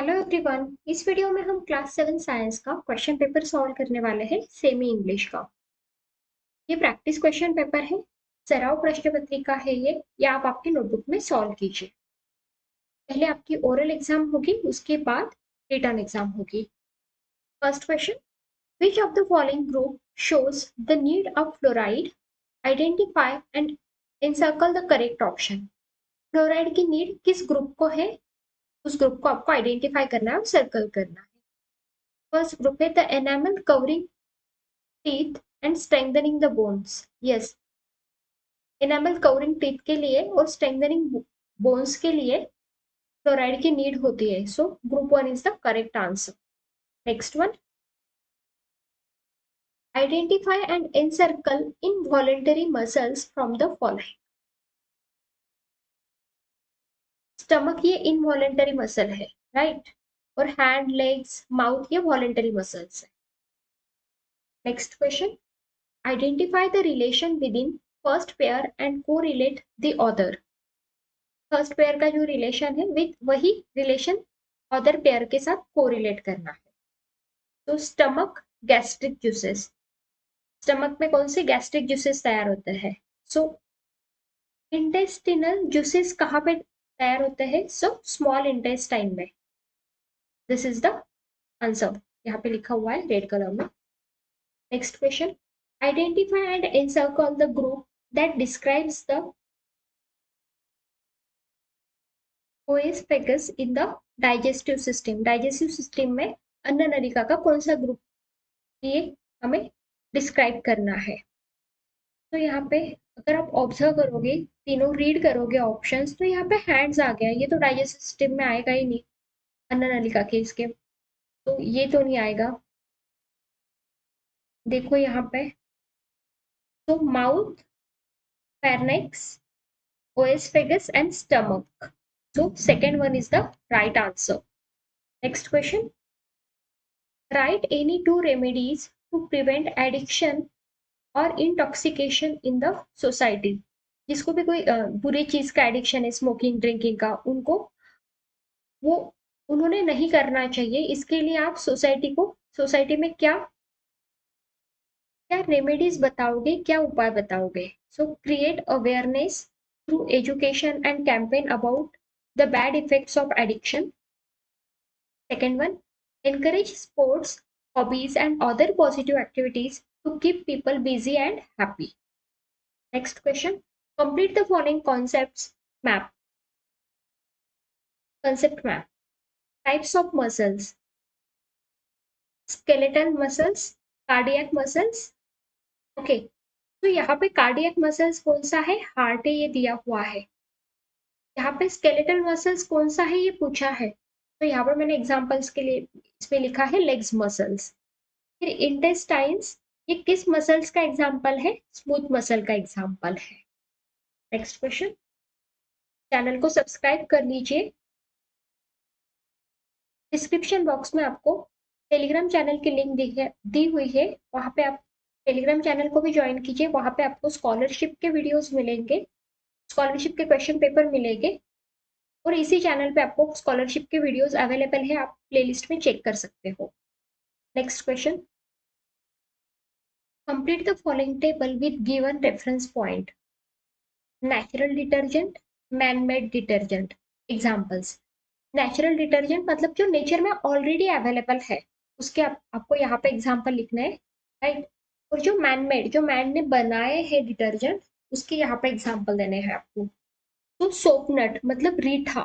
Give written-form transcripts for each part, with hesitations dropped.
Hello everyone. इस video में हम क्लास 7 साइंस का क्वेश्चन पेपर सॉल्व करने वाले हैं सेमी इंग्लिश का। ये प्रैक्टिस क्वेश्चन पेपर है, सराव प्रश्न पत्रिका है ये आप आपके नोटबुक में सॉल्व कीजिए। पहले आपकी ओरल एग्जाम होगी, उसके बाद रिटन एग्जाम होगी। First question, which of the following group shows the need of fluoride, identify and encircle the correct option. Fluoride की नीड किस ग्रुप को है, उस ग्रुप को आपको आइडेंटिफाई करना है और सर्कल करना है। फर्स्ट ग्रुप है the enamel covering teeth and strengthening the bones. Yes, enamel covering teeth के लिए और स्ट्रेंथनिंग बोन्स के लिए फ्लोराइड की नीड होती है। So group one is the correct answer. Next one, identify and encircle involuntary muscles from the following. Stomach ये involuntary muscle है, राइट, और हैंड, लेग्स, माउथ ये वॉलेंटरी मसल्स है। Next question, identify the relation within first pair and को relate the other. First pair का जो relation है with वही रिलेशन अदर पेयर के साथ कोरिलेट करना है। तो स्टमक, गैस्ट्रिक जूसेस, स्टमक में कौन से गैस्ट्रिक जूसेस तैयार होते हैं? सो इंटेस्टिनल जूसेस कहाँ पे तैयार होते हैं? सो स्मॉल इंटेस्टाइन में। दिस इज द आंसर, यहाँ पे लिखा हुआ है रेड कलर में। Next question, identify and encircle the group that describes the oesophagus in the digestive system. Digestive system में अन्न नलिका का कौन सा ग्रुप ये हमें डिस्क्राइब करना है? तो यहाँ पे अगर आप ऑब्जर्व करोगे, तीनों रीड करोगे ऑप्शंस, तो यहाँ पे हैंड्स आ गया। ये तो डाइजेस्टिव सिस्टम में आएगा ही नहीं, अन्न नलिका के इसके, तो ये तो नहीं आएगा। देखो यहाँ पे, तो mouth, pharynx, oesophagus and stomach. So second one is the right answer. Next question. Write any two remedies to prevent addiction और इंटॉक्सिकेशन इन द सोसाइटी। जिसको भी कोई बुरी चीज का एडिक्शन है, स्मोकिंग, ड्रिंकिंग का, उनको वो उन्होंने नहीं करना चाहिए। इसके लिए आप सोसाइटी में क्या क्या रेमेडीज बताओगे, क्या उपाय बताओगे? सो create awareness through education and campaign about the bad effects of addiction. Second one, encourage sports, hobbies, and other positive activities to keep people busy and happy. Next question, complete the following concepts map. Concept map. Types of muscles: skeletal muscles, cardiac muscles. Okay, तो यहाँ पे cardiac muscles कौन सा है? Heart है, ये दिया हुआ है। यहाँ पे स्केलेटल मसल्स कौन सा है, ये पूछा है, तो यहाँ पर मैंने एग्जांपल्स के लिए इसमें लिखा है लेग्स मसल्स। फिर इंटेस्टाइन्स, ये किस मसल्स का एग्जांपल है? स्मूथ मसल का एग्जांपल है। नेक्स्ट क्वेश्चन, चैनल को सब्सक्राइब कर लीजिए। डिस्क्रिप्शन बॉक्स में आपको टेलीग्राम चैनल की लिंक दी हुई है, वहां पे आप टेलीग्राम चैनल को भी ज्वाइन कीजिए। वहां पे आपको स्कॉलरशिप के वीडियोस मिलेंगे, स्कॉलरशिप के क्वेश्चन पेपर मिलेंगे, और इसी चैनल पे आपको स्कॉलरशिप के वीडियोस अवेलेबल है, आप प्लेलिस्ट में चेक कर सकते हो। Next question, complete the following table with given reference point. Natural detergent, man made detergent. Examples, natural detergent मतलब जो नेचर में ऑलरेडी अवेलेबल है, उसके आपको यहाँ पे एग्जाम्पल लिखना है, राइट। और जो मैन मेड, जो मैन ने बनाए हैं डिटर्जेंट, उसके यहाँ पे एग्जाम्पल देने हैं आपको। तो सोप नट मतलब रीठा,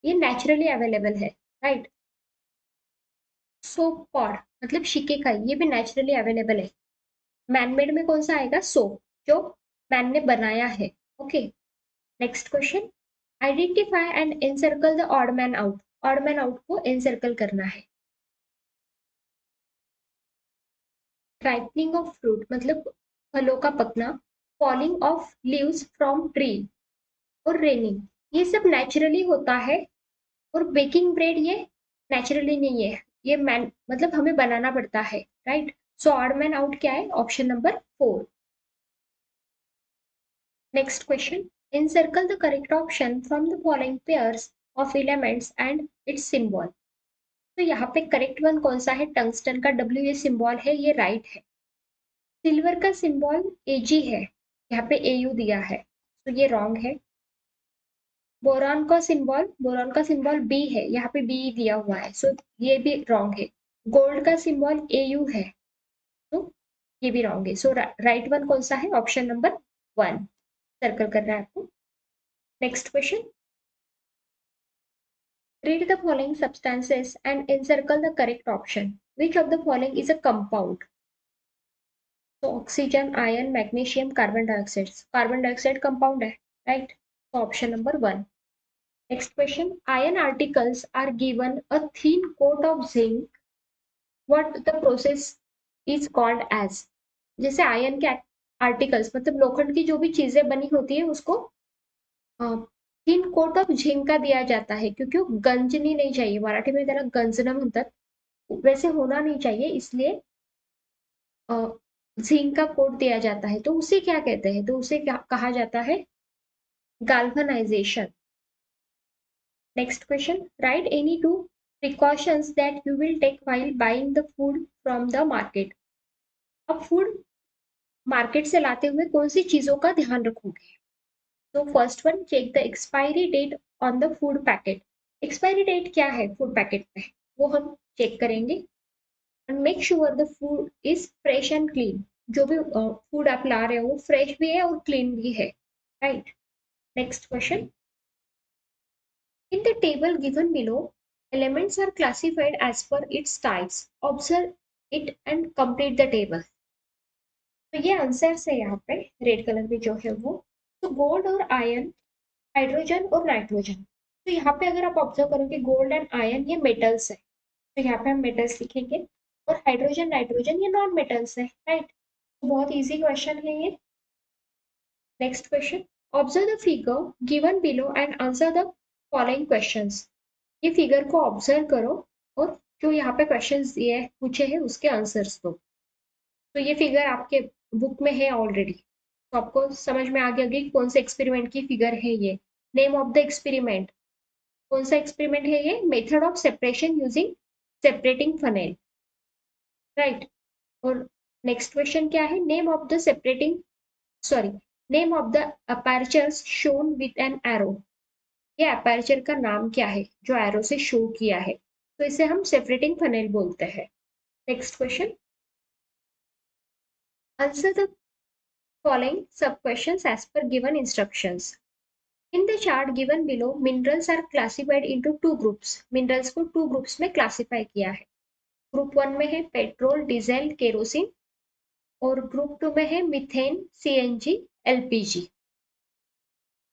ये नेचुरली अवेलेबल है, राइट। सोप पॉड मतलब शिकेकाई, ये भी नेचुरली अवेलेबल है। मैन मेड में कौन सा आएगा? सोप, जो मैन ने बनाया है। Okay, next question, identify and encircle the odd man out. Odd man out को एनसर्कल करना है। राइपनिंग ऑफ फ्रूट मतलब फलों का पकना, falling of leaves from tree, और रेनिंग, ये सब नेचुरली होता है। और बेकिंग ब्रेड ये नेचुरली नहीं है, ये मैन मतलब हमें बनाना पड़ता है, right. So odd man out क्या है? Option number 4। Next question, encircle the correct option from the following pairs of elements and its symbol. तो यहाँ पे करेक्ट वन कौन सा है? टंगस्टन का डब्ल्यू ये सिंबल है, ये राइट है। सिल्वर का सिंबल एजी है, यहाँ पे एयू दिया है, तो ये रॉन्ग है। बोरॉन का सिंबल बी है, यहाँ पे बी दिया हुआ है, सो ये भी रॉन्ग है। गोल्ड का सिंबल एयू है, तो ये भी रॉन्ग है। सो राइट वन कौन सा है? ऑप्शन नंबर 1 सर्कल करना है आपको। Next question, read the following substances and encircle the correct option. Which of the following is a compound? So oxygen, iron, magnesium, carbon dioxide. Carbon dioxide compound है, right? So option number 1. Next question. Iron articles are given a thin coat of zinc. What the process is called as? जैसे ion के articles मतलब लोखंड की जो भी चीजें बनी होती है उसको थिन कोट ऑफ झिंक का दिया जाता है, क्योंकि वो गंजनी नहीं चाहिए, मराठी में त्याला गंजणं म्हणतात, वैसे होना नहीं चाहिए, इसलिए जिंक का कोट दिया जाता है। तो उसे क्या कहते हैं? तो उसे क्या कहा जाता है? Galvanization. Next question, right any two precautions that you will take while buying the food from the market. अब फूड मार्केट से लाते हुए कौन सी चीजों का ध्यान रखोगे? तो first one, check the expiry date on the food packet. Expiry date क्या है फूड पैकेट पे, वो हम चेक करेंगे। And make sure the food is fresh and clean. जो भी फूड आप ला रहे हो वो फ्रेश भी है और क्लीन भी है, right. Next question, in the table given below elements are classified as per its types. Observe it and complete the table. तो ये आंसर है यहाँ पे रेड कलर में जो है वो। तो गोल्ड और आयन, हाइड्रोजन और नाइट्रोजन। तो यहाँ पे अगर आप ऑब्जर्व करोगे गोल्ड एंड आयन ये मेटल्स है, तो यहाँ पे हम मेटल्स लिखेंगे, और हाइड्रोजन नाइट्रोजन ये नॉन मेटल्स है, राइट। तो बहुत इजी क्वेश्चन है ये। Next question, observe the figure given below and answer the following questions. ये फिगर को ऑब्जर्व करो और जो यहाँ पे क्वेश्चंस दिए पूछे हैं उसके आंसर्स दो। तो ये फिगर आपके बुक में है ऑलरेडी, तो आपको समझ में आ गया कि कौन से एक्सपेरिमेंट की फिगर है ये। नेम ऑफ द एक्सपेरिमेंट, कौन सा एक्सपेरिमेंट है ये? Method of separation using separating funnel, right. और नेक्स्ट क्वेश्चन क्या है? Name of the separating, sorry, name of the apertures shown with an arrow. ये अपर्चर का नाम क्या है जो एरो से शो किया है? तो इसे हम सेपरेटिंग फनेल बोलते हैं। Next question, answer the following sub questions as per given instructions. In the chart given below, minerals are classified into two groups. Minerals को two groups में classify किया है। ग्रुप 1 में है पेट्रोल, डीजल, केरोसिन, और group 2 में है methane, CNG, LPG.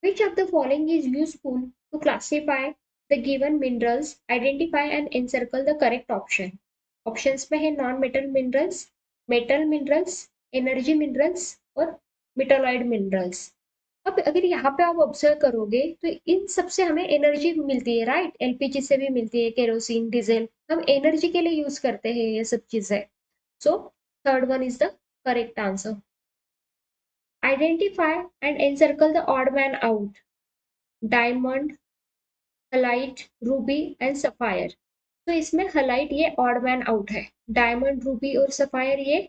Which of the following is useful to classify the given minerals? Identify and encircle the correct option. Options में है non metal minerals, metal minerals, energy minerals और metalloid minerals. अब अगर यहाँ पे आप ऑब्जर्व करोगे तो इन सबसे हमें एनर्जी मिलती है, राइट। एलपीजी से भी मिलती है, केरोसिन, डीजल, हम एनर्जी के लिए यूज करते हैं ये सब चीजें। So third one is the correct answer. Identify and encircle the odd man out. Diamond, halite, Ruby and sapphire. तो इसमें हलाइट ये ऑड मैन आउट है, डायमंड, रूबी और सफायर ये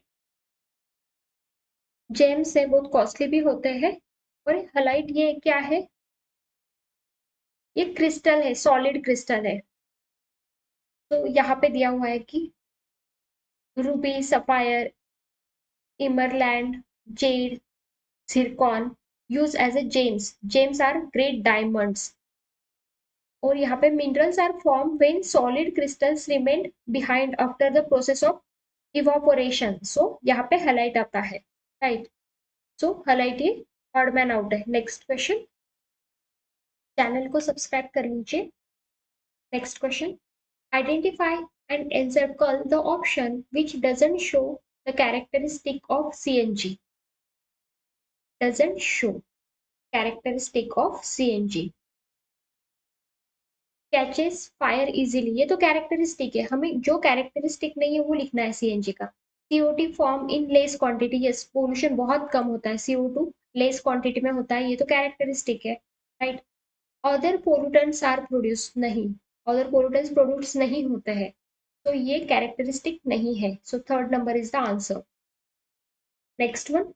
जेम्स है, बहुत कॉस्टली भी होते हैं, और हलाइट ये क्या है? ये क्रिस्टल है, सॉलिड क्रिस्टल है। तो यहाँ पे दिया हुआ है कि ruby, sapphire, emerald, jade, zircon use as a gems. Gems are great diamonds. और यहाँ पे minerals are form when solid crystals remain behind after the process of evaporation. So यहाँ पे हाईलाइट आता है, राइट। सो हाईलाइट ये odd man out है। Next question, channel को सब्सक्राइब कर लीजिए। Next question, identify and encircle the option which doesn't show the characteristic of CNG. Doesn't show characteristic of CNG. Catches fire easily, ये तो characteristic है, हमें जो कैरेक्टरिस्टिक नहीं है वो लिखना है सीएनजी का। CO2 form in less quantity, yes, pollution बहुत कम होता है, CO2 लेस क्वांटिटी में होता है, ये तो कैरेक्टरिस्टिक है, right. Other pollutants are produce, नहीं, अदर पोल्यूटेंट्स प्रोड्यूस नहीं होते हैं। तो ये कैरेक्टरिस्टिक नहीं है, so third number is the answer. Next one,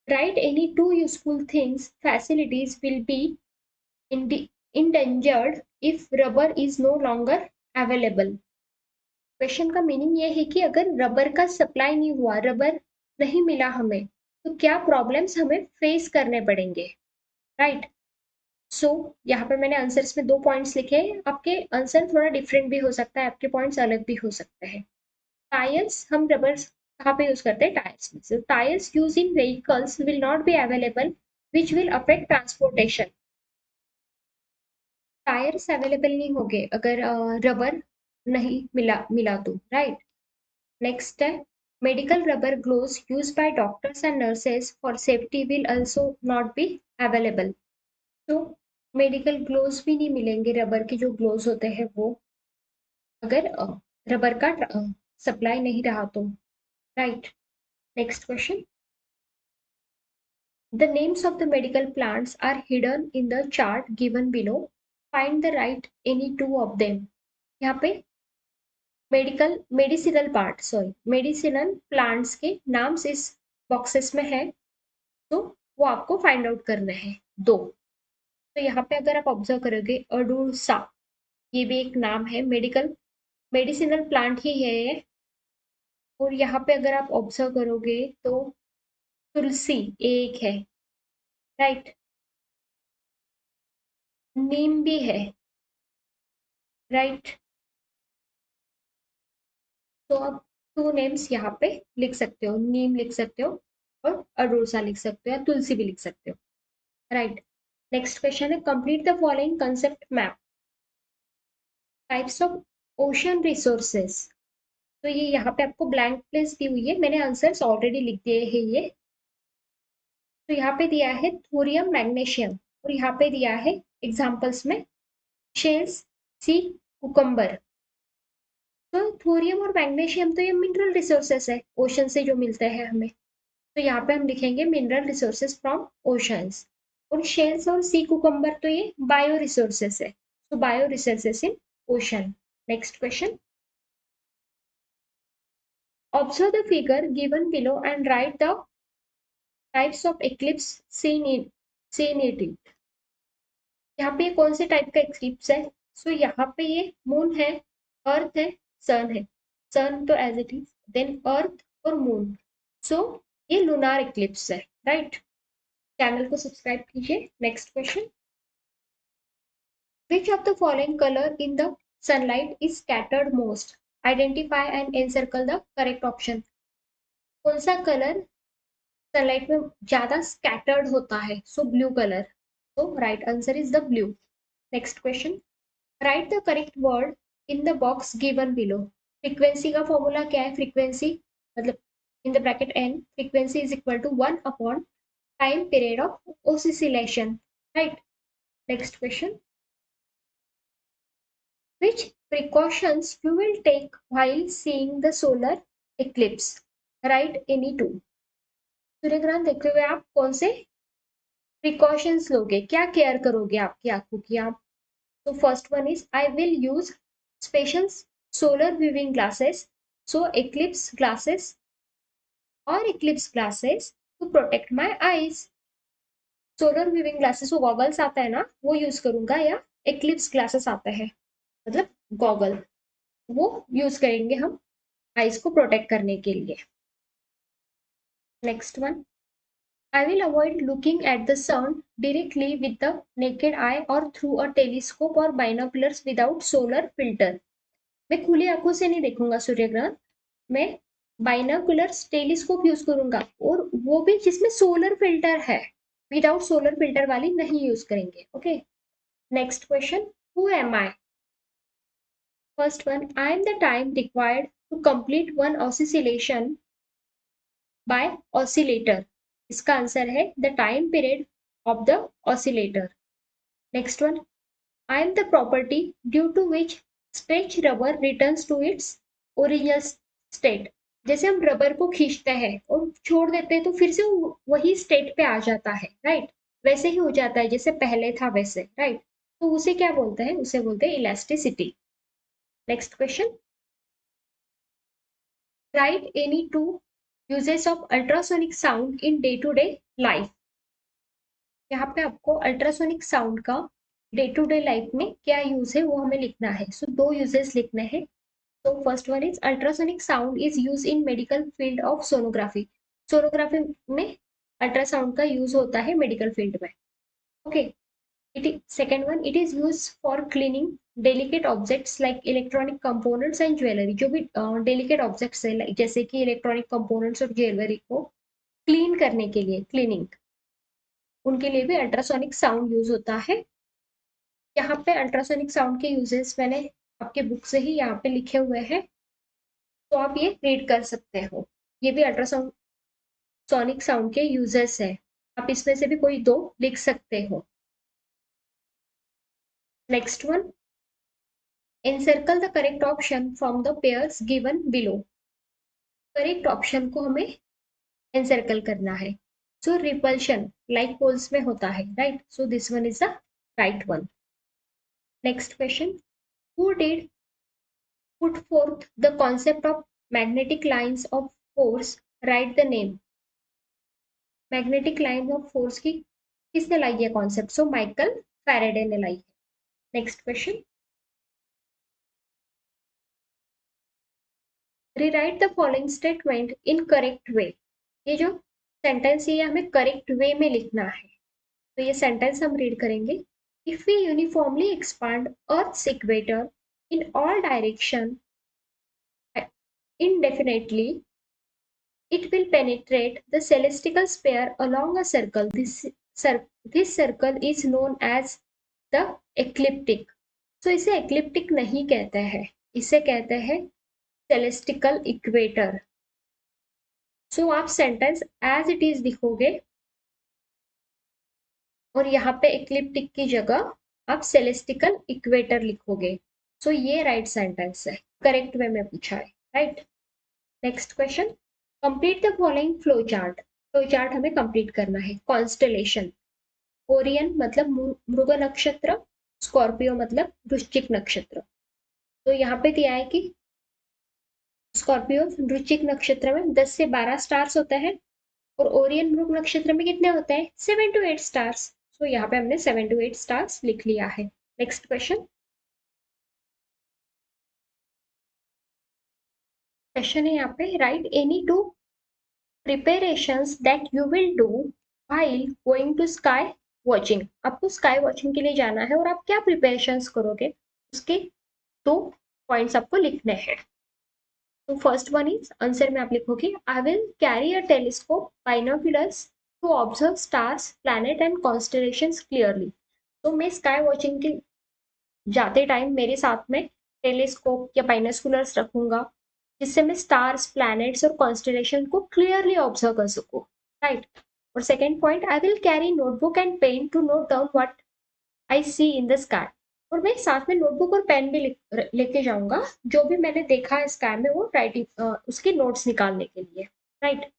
write any two useful things facilities will be endangered if rubber is no longer available. Question का meaning ये है कि अगर रबर का सप्लाई नहीं हुआ, रबर नहीं मिला हमें, तो क्या प्रॉब्लम्स हमें फेस करने पड़ेंगे, राइट. सो यहाँ पे मैंने आंसर्स में 2 पॉइंट्स लिखे हैं, आपके आंसर थोड़ा डिफरेंट भी हो सकता है, आपके पॉइंट्स अलग भी हो सकते हैं. टायर्स, हम रबर कहाँ पे यूज करते हैं, टायर्स में. So tyres use in vehicles will not be available which will affect transportation. Tyres available नहीं होंगे अगर रबर नहीं मिला तो, राइट. नेक्स्ट है, medical rubber gloves use by doctors and nurses for safety will also not be available. तो medical gloves भी नहीं मिलेंगे, रबर के जो ग्लोव्स होते हैं वो, अगर रबर का सप्लाई नहीं रहा तो, right. Next question, the names of the medical plants are hidden in the chart given below, find the write any two of them. यहाँ पे मेडिसिनल प्लांट्स के नाम्स इस बॉक्सेस में है, तो वो आपको फाइंड आउट करना है दो. तो यहाँ पे अगर आप ऑब्जर्व करोगे, अडुसा, ये भी एक नाम है, मेडिसिनल प्लांट ही है ये. और यहाँ पे अगर आप ऑब्जर्व करोगे तो तुलसी एक है, राइट. नीम भी है, राइट. तो आप 2 नेम्स यहाँ पे लिख सकते हो, नीम लिख सकते हो और अडुसा लिख सकते हो, या तुलसी भी लिख सकते हो, राइट. नेक्स्ट क्वेश्चन है, complete the following concept map. Types of ocean resources. तो ये यहाँ पे आपको ब्लैंक प्लेस दी हुई है, मैंने आंसर्स ऑलरेडी लिख दिए हैं ये. तो यहाँ पे दिया है थोरियम मैग्नीशियम, और यहाँ पे दिया है एग्जांपल्स में शेल्स, सी, कुकम्बर. तो थोरियम और मैग्नीशियम तो ये मिनरल रिसोर्सेस है, ओशन से जो मिलते हैं हमें. तो यहाँ पे हम लिखेंगे मिनरल रिसोर्सेस फ्रॉम ओशंस. और शेल्स और सी कुकम्बर तो ये बायो रिसोर्सेस है, तो bio resources in ocean. Next question, observe the figure given below and write the types of eclipse seen it. यहाँ पे कौन से टाइप का एक्लिप्स है. सो यहाँ पे ये मून है, अर्थ है, सन तो एज इट इज, देन अर्थ और मून. सो ये लूनार एक्लिप्स है, राइट. चैनल को सब्सक्राइब कीजिए. Next question, which of the following color in the sunlight is scattered most, identify and encircle the correct option. कौन सा कलर सनलाइट में ज्यादा scattered होता है, सो ब्लू कलर. तो right answer is the blue. Next question, write the correct word in the box given below. Frequency का formula क्या है, फ्रीक्वेंसी मतलब in the bracket n, frequency is equal to 1 upon time period of oscillation, right. Next question, which precautions you will take while seeing the solar eclipse, write any two. सूर्य ग्रहण देखते हुए आप कौन से precautions लोगे, क्या care करोगे आपकी आंखों की आप. तो first one is I will use special solar viewing glasses, so eclipse glasses और eclipse glasses to protect my eyes. Solar viewing glasses वो गॉगल्स आता है ना, वो यूज करूंगा, या एक्लिप्स ग्लासेस आता है मतलब गॉगल, वो यूज करेंगे हम आईज को प्रोटेक्ट करने के लिए. Next one, I will avoid looking at the sun directly with the naked eye or through a telescope or binoculars without solar filter. मैं खुली आंखों से नहीं देखूंगा सूर्य ग्रहण, मैं बाइनोकुलर्स टेलीस्कोप यूज करूंगा, और वो भी जिसमें सोलर फिल्टर है, विदाउट सोलर फिल्टर वाली नहीं यूज करेंगे. Okay. Next question, who am I. First one, I am the time required to complete one oscillation by oscillator. इसका आंसर है the time period of the oscillator. Next one, I am the property due to which stretch rubber returns to its original state. जैसे हम rubber को खींचते हैं और छोड़ देते हैं तो फिर से वही स्टेट पे आ जाता है, राइट. वैसे ही हो जाता है जैसे पहले था वैसे, राइट. तो उसे क्या बोलते हैं, उसे बोलते हैं elasticity. Next question, right any two uses of ultrasonic sound in day to day life. यहाँ पे आपको अल्ट्रासोनिक साउंड का डे टू डे लाइफ में क्या यूज है वो हमें लिखना है। सो दो यूजेस लिखने हैं। तो first one is ultrasonic sound is use in medical field of sonography. Sonography में अल्ट्रासाउंड का यूज होता है मेडिकल फील्ड में। Okay, second one, it is use for cleaning delicate objects like electronic components and jewellery. जो भी delicate objects है जैसे कि इलेक्ट्रॉनिक कंपोनेंट्स और ज्वेलरी को क्लीन करने के लिए, क्लीनिंग, उनके लिए भी अल्ट्रासोनिक साउंड यूज होता है। यहाँ पे अल्ट्रासोनिक साउंड के यूजेस मैंने आपके बुक से ही यहाँ पे लिखे हुए हैं, तो आप ये रीड कर सकते हो। ये भी अल्ट्रासाउंड सोनिक साउंड के यूजेस है। आप इसमें से भी कोई दो लिख सकते हो। Next one, encircle the correct option from the pairs given below. Correct option को हमें एनसर्कल करना है। सो रिपल्शन लाइक पोल्स में होता है, right? So this one is the right one. Next question, who did put forth the concept of magnetic lines of force, write the name। Magnetic line of force की किसने लाई है concept? So Michael Faraday ने लाई है। Next question, rewrite the following statement in correct way. ये जो sentence है ये हमें करेक्ट वे में लिखना है। तो ये सेंटेंस हम रीड करेंगे। If we uniformly expand earth's equator in all direction indefinitely, it will penetrate the celestial sphere along a circle. This circle is known as the ecliptic. So इसे ecliptic नहीं कहते हैं, इसे कहते हैं celestial equator. So आप sentence as it is लिखोगे और यहाँ पे ecliptic की जगह आप celestial equator लिखोगे। सो ये राइट सेंटेंस है, करेक्ट वे में पूछा है, right? Next question, complete the following flow chart. Flow chart हमें कंप्लीट करना है। कॉन्स्टलेशन, ओरियन मतलब मृग नक्षत्र, स्कॉर्पियो मतलब वृश्चिक नक्षत्र। तो यहाँ पे दिया है कि स्कॉर्पियो वृश्चिक नक्षत्र में 10 से 12 स्टार्स होते हैं और ओरियन मृग नक्षत्र में कितने होते हैं? 7 to 8 स्टार्स। सो यहाँ पे हमने 7 to 8 स्टार्स लिख लिया है। नेक्स्ट क्वेश्चन है यहाँ पे, write any two preparations that you will do while going to sky watching. आपको स्काई वॉचिंग के लिए जाना है और आप क्या प्रिपरेशंस करोगे उसके दो पॉइंट्स आपको लिखने हैं। तो फर्स्ट वन इज, आंसर में आप लिखोगे I will carry a telescope binoculars to observe stars planet and constellations clearly. तो मैं स्काई वॉचिंग के जाते टाइम मेरे साथ में टेलीस्कोप या बाइनोक्यूलर्स रखूंगा जिससे मैं स्टार्स, प्लैनेट्स और कॉन्स्टलेशन को क्लियरली ऑब्जर्व कर सकूं, राइट? और second point, I will carry notebook and pen to note down what I see in the sky. और मैं साथ में नोटबुक और पेन भी लेके जाऊंगा, जो भी मैंने देखा है स्काई में वो राइटिंग उसके नोट्स निकालने के लिए, right?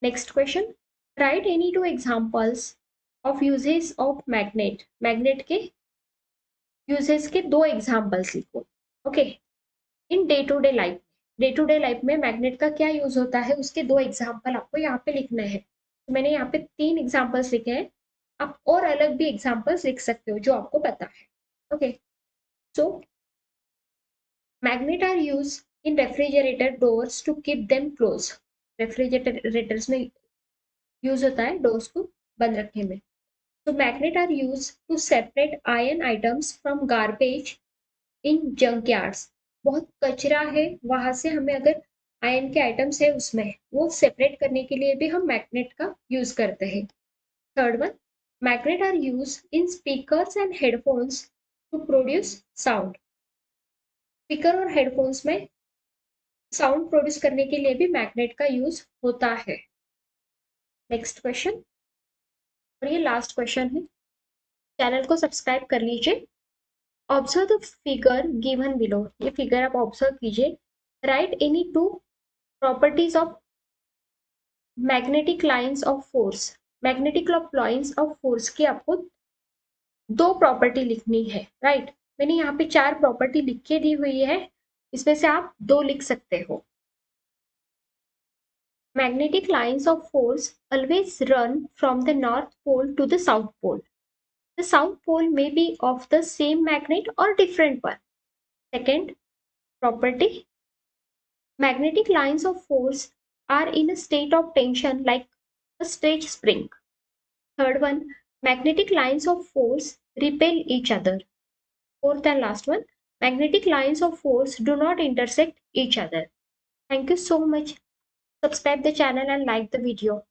Next question, right any two examples of uses of magnet. Magnet के यूजेस के दो एग्जांपल्स लिखो। Okay, in day to day life, day to day life में मैग्नेट का क्या यूज होता है उसके दो एग्जांपल आपको यहाँ पे लिखने हैं। तो मैंने यहाँ पे 3 एग्जांपल्स लिखे हैं, आप और अलग भी एग्जांपल्स लिख सकते हो जो आपको पता है। Okay, so magnet are use in refrigerator doors to keep them close. Refrigerators में यूज होता है डोर्स को बंद रखने में। तो magnet are use to separate iron items from garbage in junkyards. बहुत कचरा है वहां से हमें अगर आयरन के आइटम्स है उसमें वो सेपरेट करने के लिए भी हम मैग्नेट का यूज करते हैं। Third one, magnet are use in speakers and headphones to produce sound. Speaker और हेडफोन्स में साउंड प्रोड्यूस करने के लिए भी मैग्नेट का यूज होता है। नेक्स्ट क्वेश्चन, और ये लास्ट क्वेश्चन है, चैनल को सब्सक्राइब कर लीजिए। Observe the figure given below. ये फिगर आप ऑब्जर्व कीजिए। Right any to properties of magnetic lines of force. Magnetic lines of force की आपको दो प्रॉपर्टी लिखनी है, राइट? मैंने यहाँ पे 4 प्रॉपर्टी लिख के दी हुई है, इसमें से आप 2 लिख सकते हो। Magnetic lines of force always run from the North Pole to the South Pole. The South Pole may be of the same magnet or different one. Second property, magnetic lines of force are in a state of tension like a straight spring. Third one, magnetic lines of force repel each other. Fourth and last one, magnetic lines of force do not intersect each other. Thank you so much. Subscribe the channel and like the video.